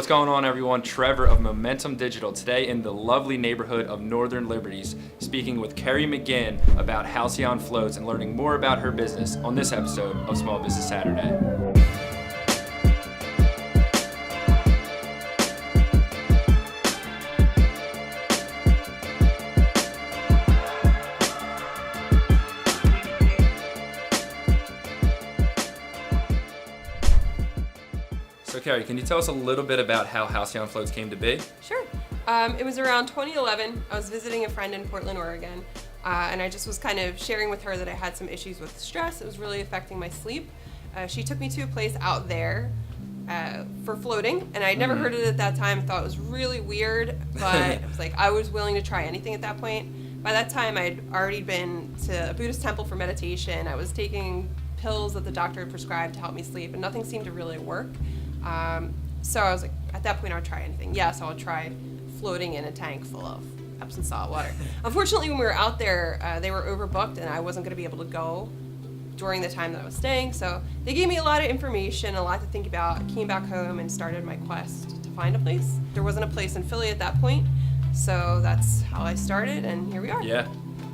What's going on, everyone? Trevor of Momentum Digital, today in the lovely neighborhood of Northern Liberties, speaking with Carrie McGinn about Halcyon floats and learning more about her business on this episode of Small Business Saturday. So Carrie, can you tell us a little bit about how Halcyon floats came to be? Sure. It was around 2011. I was visiting a friend in Portland, Oregon, and I just was kind of sharing with her that I had some issues with stress. It was really affecting my sleep. She took me to a place out there for floating, and I'd never heard of it at that time. I thought it was really weird, but it was like I was willing to try anything at that point. By that time, I'd already been to a Buddhist temple for meditation. I was taking pills that the doctor had prescribed to help me sleep, and nothing seemed to really work. So I was like, at that point, I'll try anything. Yes, I'll try floating in a tank full of Epsom salt water. Unfortunately, when we were out there, they were overbooked, and I wasn't going to be able to go during the time that I was staying. So they gave me a lot of information, a lot to think about. I came back home and started my quest to find a place. There wasn't a place in Philly at that point, so that's how I started, and here we are. Yeah.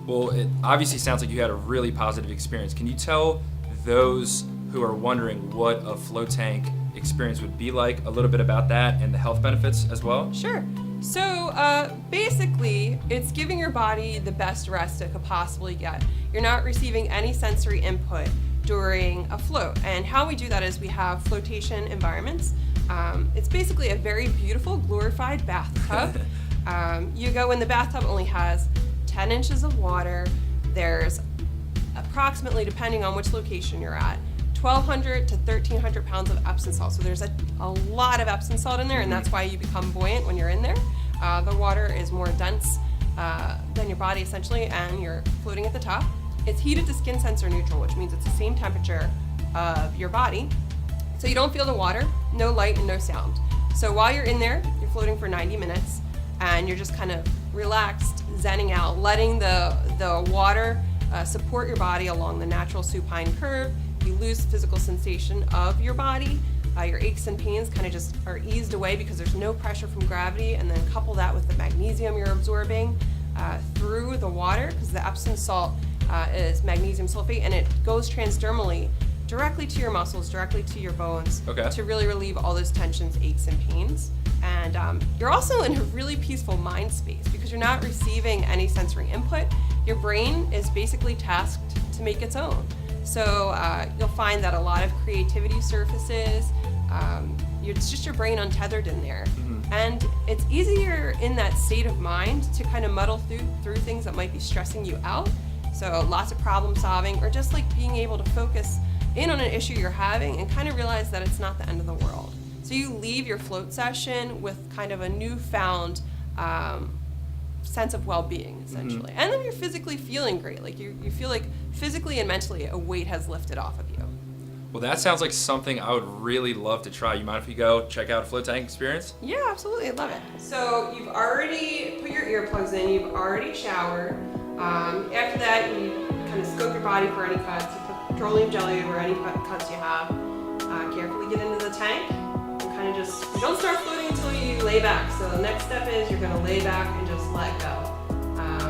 Well, it obviously sounds like you had a really positive experience. Can you tell those who are wondering what a float tank experience would be like a little bit about that and the health benefits as well? Sure. So basically, it's giving your body the best rest it could possibly get. You're not receiving any sensory input during a float. And how we do that is we have flotation environments. It's basically a very beautiful, glorified bathtub. You go in, the bathtub only has 10 inches of water. There's approximately, depending on which location you're at, 1,200 to 1,300 pounds of Epsom salt. So there's a lot of Epsom salt in there, and that's why you become buoyant when you're in there. The water is more dense than your body, essentially, and you're floating at the top. It's heated to skin sensor neutral, which means it's the same temperature of your body. So you don't feel the water, no light, and no sound. So while you're in there, you're floating for 90 minutes, and you're just kind of relaxed, zenning out, letting the water support your body along the natural supine curve. You lose physical sensation of your body. Your aches and pains kind of just are eased away because there's no pressure from gravity, and then couple that with the magnesium you're absorbing through the water, because the Epsom salt is magnesium sulfate, and it goes transdermally directly to your muscles, directly to your bones, to really relieve all those tensions, aches, and pains. And you're also in a really peaceful mind space because you're not receiving any sensory input. Your brain is basically tasked to make its own. So you'll find that a lot of creativity surfaces. It's just your brain untethered in there. And it's easier in that state of mind to kind of muddle through things that might be stressing you out. So lots of problem solving, or just like being able to focus in on an issue you're having and kind of realize that it's not the end of the world. So you leave your float session with kind of a newfound sense of well-being, essentially. And then you're physically feeling great. Like you feel like physically and mentally a weight has lifted off of you. Well, that sounds like something I would really love to try. You mind if we go check out a float tank experience? Yeah, absolutely. I love it. So you've already put your earplugs in. You've already showered. After that, you kind of scope your body for any cuts. You put petroleum jelly over any cuts you have. Carefully get into the tank. Kind of just, you don't start floating until you lay back. So the next step is you're going to lay back and just let go.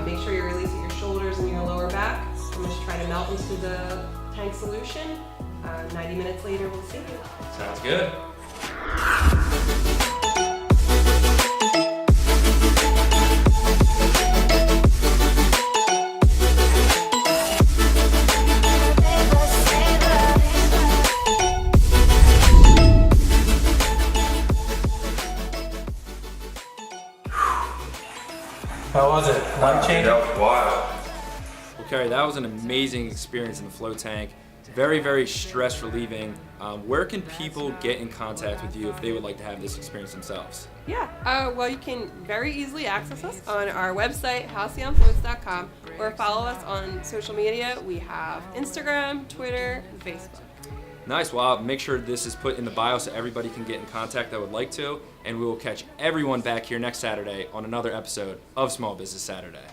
Make sure you're releasing your shoulders and your lower back. I'm going to try to melt into the tank solution. 90 minutes later, we'll see you. Sounds good. How was it? Life changing? That was wild. Well, Carrie, that was an amazing experience in the float tank. Very, very stress relieving. Where can people get in contact with you if they would like to have this experience themselves? Yeah, well, you can very easily access us on our website, halcyonfloats.com, or follow us on social media. We have Instagram, Twitter, and Facebook. Nice. Well, I'll make sure this is put in the bio so everybody can get in contact that would like to, and we will catch everyone back here next Saturday on another episode of Small Business Saturday.